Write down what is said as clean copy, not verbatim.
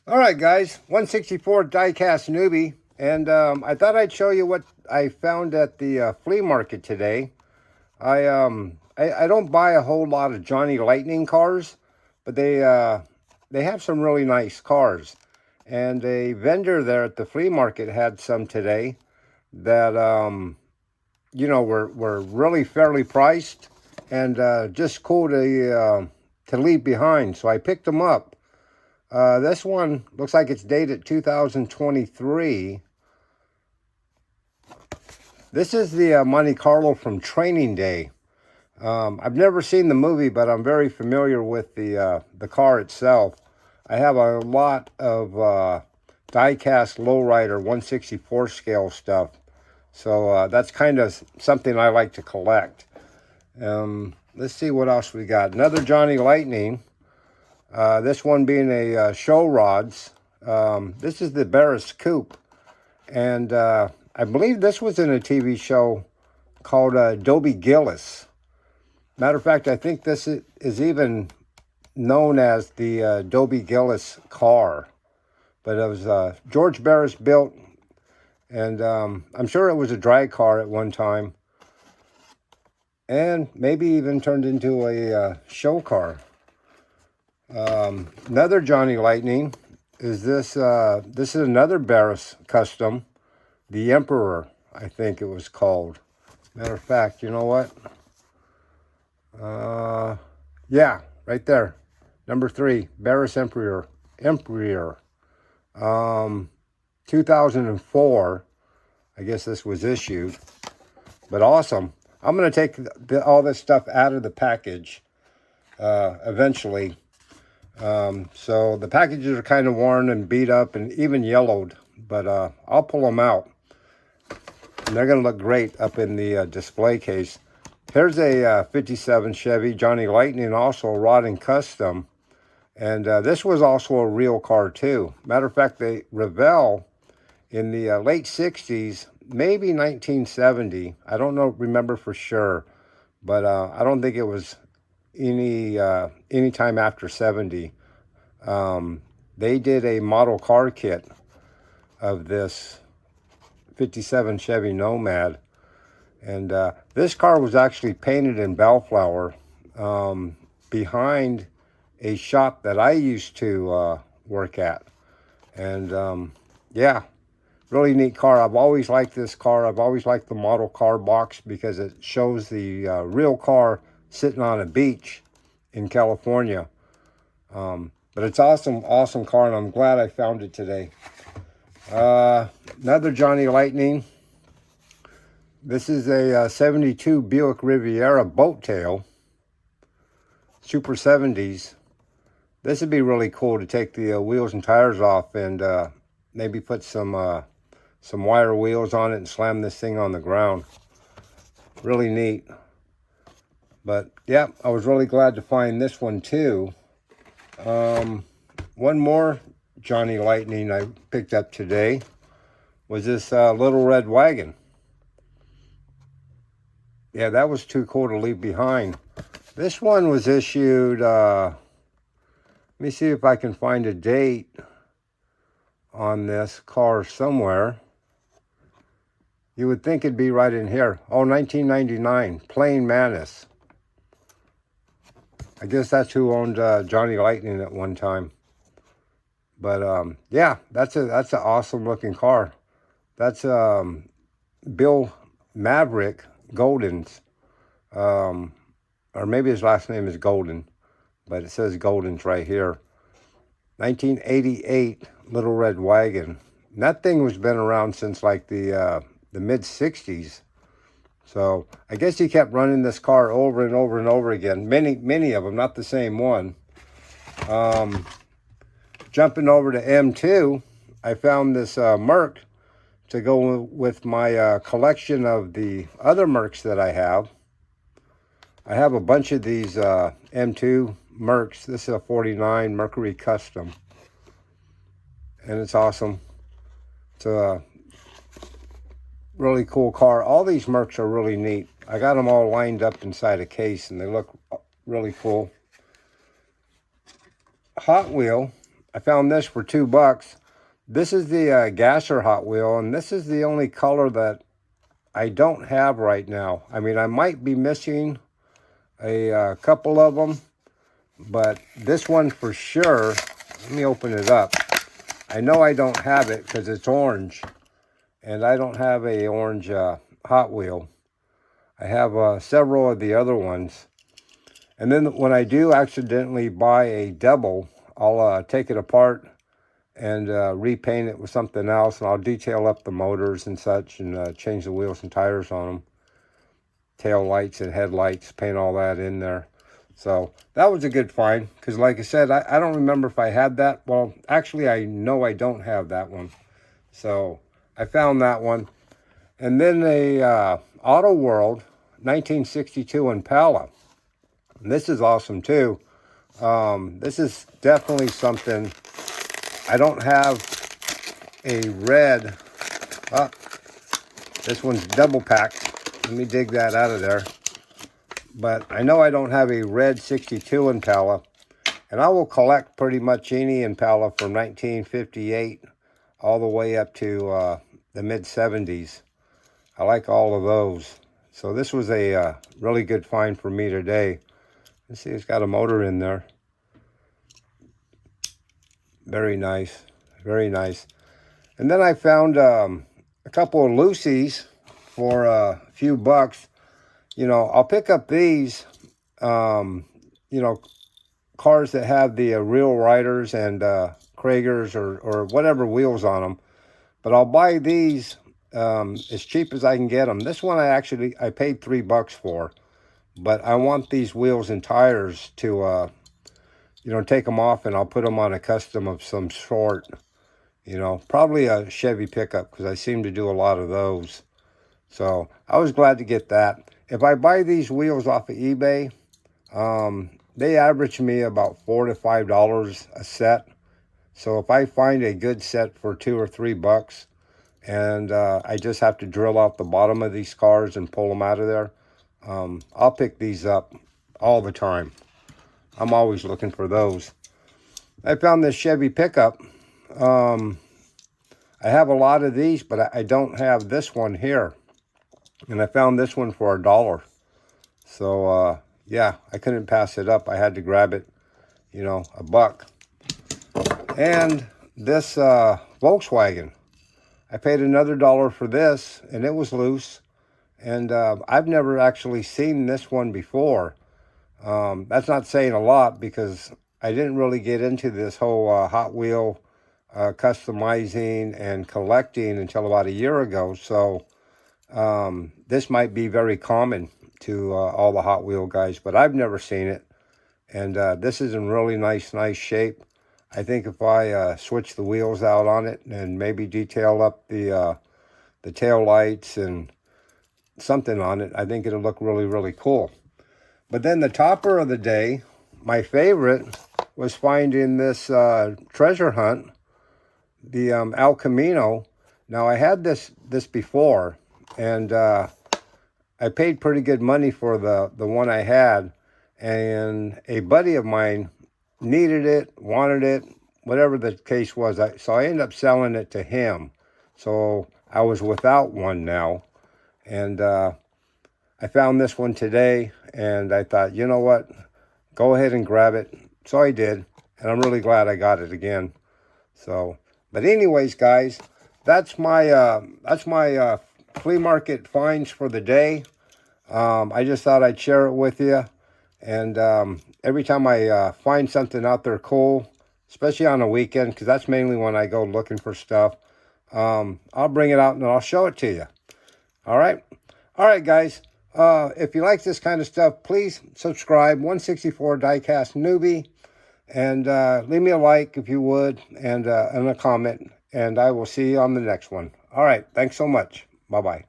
All right, guys, 164 diecast newbie, and I thought I'd show you what I found at the flea market today. I don't buy a whole lot of Johnny Lightning cars, but they have some really nice cars, and a vendor there at the flea market had some today that were really fairly priced and just cool to leave behind. So I picked them up. This one looks like it's dated 2023. This is the Monte Carlo from Training Day. I've never seen the movie, but I'm very familiar with the car itself. I have a lot of die-cast lowrider 164 scale stuff, so that's kind of something I like to collect. Let's see what else we got. Another Johnny Lightning. This one being a show rods. This is the Barris Coupe, and I believe this was in a TV show called Dobie Gillis. Matter of fact, I think this is even known as the Dobie Gillis car. But it was George Barris built, and I'm sure it was a drag car at one time. And maybe even turned into a show car. Another Johnny Lightning is this. This is another Barris custom, the Emperor, I think it was called. Matter of fact, you know what? Yeah, right there, number 3, Barris Emperor. 2004. I guess this was issued, but awesome. I'm gonna take all this stuff out of the package eventually. So the packages are kind of worn and beat up and even yellowed, but I'll pull them out. And they're going to look great up in the display case. Here's a 57 Chevy Johnny Lightning, also rod and custom. And this was also a real car too. Matter of fact, they Revell in the late 60s, maybe 1970. I don't know, remember for sure, but I don't think it was any time after 70. They did a model car kit of this 57 Chevy Nomad, and this car was actually painted in Bellflower behind a shop that I used to work at. And yeah, really neat car. I've always liked this car. I've always liked the model car box because it shows the real car sitting on a beach in California. But it's awesome car, and I'm glad I found it today. Another Johnny Lightning. This is a 72 Buick Riviera boat tail. Super 70s. This would be really cool to take the wheels and tires off and maybe put some wire wheels on it and slam this thing on the ground. Really neat. But yeah, I was really glad to find this one too. One more Johnny Lightning I picked up today was this little red wagon. Yeah, that was too cool to leave behind. This one was issued, let me see if I can find a date on this car somewhere. You would think it'd be right in here. Oh, 1999, Plain Manus. I guess that's who owned Johnny Lightning at one time. But yeah, that's an awesome looking car. That's Bill Maverick Golden's, or maybe his last name is Golden, but it says Golden's right here. 1988 Little Red Wagon. And that thing was been around since like the mid 60s. So I guess he kept running this car over and over and over again. Many of them, not the same one. Jumping over to M2, I found this Merc to go with my collection of the other Mercs that I have. I have a bunch of these M2 Mercs. This is a 49 Mercury Custom. And it's awesome. It's a really cool car. All these Mercs are really neat. I got them all lined up inside a case and they look really cool. Hot Wheel. I found this for $2. This is the Gasser Hot Wheel, and this is the only color that I don't have right now. I mean, I might be missing a couple of them, but this one for sure. Let me open it up. I know I don't have it because it's orange, and I don't have a orange Hot Wheel. I have several of the other ones. And then when I do accidentally buy a double, I'll take it apart and repaint it with something else, and I'll detail up the motors and such, and change the wheels and tires on them. Tail lights and headlights, paint all that in there. So that was a good find, because like I said, I don't remember if I had that. Well, actually, I know I don't have that one. So I found that one. And then a Auto World 1962 Impala. And this is awesome too. This is definitely something. I don't have a red. This one's double packed. Let me dig that out of there. But I know I don't have a red 62 Impala. And I will collect pretty much any Impala from 1958 all the way up to the mid-70s. I like all of those. So this was a really good find for me today. Let's see, it's got a motor in there. Very nice. Very nice. And then I found a couple of Lucy's for a few bucks. You know, I'll pick up these, you know, cars that have the real riders and Kragers or whatever wheels on them. But I'll buy these as cheap as I can get them. This one I paid $3 for. But I want these wheels and tires to, you know, take them off, and I'll put them on a custom of some sort. You know, probably a Chevy pickup, because I seem to do a lot of those. So I was glad to get that. If I buy these wheels off of eBay, they average me about $4 to $5 a set. So if I find a good set for $2 or $3, and I just have to drill out the bottom of these cars and pull them out of there, I'll pick these up all the time. I'm always looking for those. I found this Chevy pickup. I have a lot of these, but I don't have this one here. And I found this one for $1. So, yeah, I couldn't pass it up. I had to grab it, you know, $1. And this Volkswagen. I paid another $1 for this, and it was loose. And I've never actually seen this one before. That's not saying a lot, because I didn't really get into this whole Hot Wheel customizing and collecting until about a year ago. So this might be very common to all the Hot Wheel guys, but I've never seen it. And this is in really nice shape. I think if I switch the wheels out on it and maybe detail up the tail lights and something on it, I think it'll look really cool. But then the topper of the day, my favorite, was finding this treasure hunt, the El Camino. Now, I had this before, and I paid pretty good money for the one I had, and a buddy of mine needed it, wanted it, whatever the case was. So I ended up selling it to him. So I was without one now. And I found this one today, and I thought, you know what, go ahead and grab it. So I did, and I'm really glad I got it again. So, but anyways, guys, that's my flea market finds for the day. I just thought I'd share it with you. And every time I find something out there cool, especially on a weekend, because that's mainly when I go looking for stuff, I'll bring it out and I'll show it to you. All right, guys. If you like this kind of stuff, please subscribe. 164 Diecast Newbie, and leave me a like if you would, and a comment. And I will see you on the next one. All right, thanks so much. Bye bye.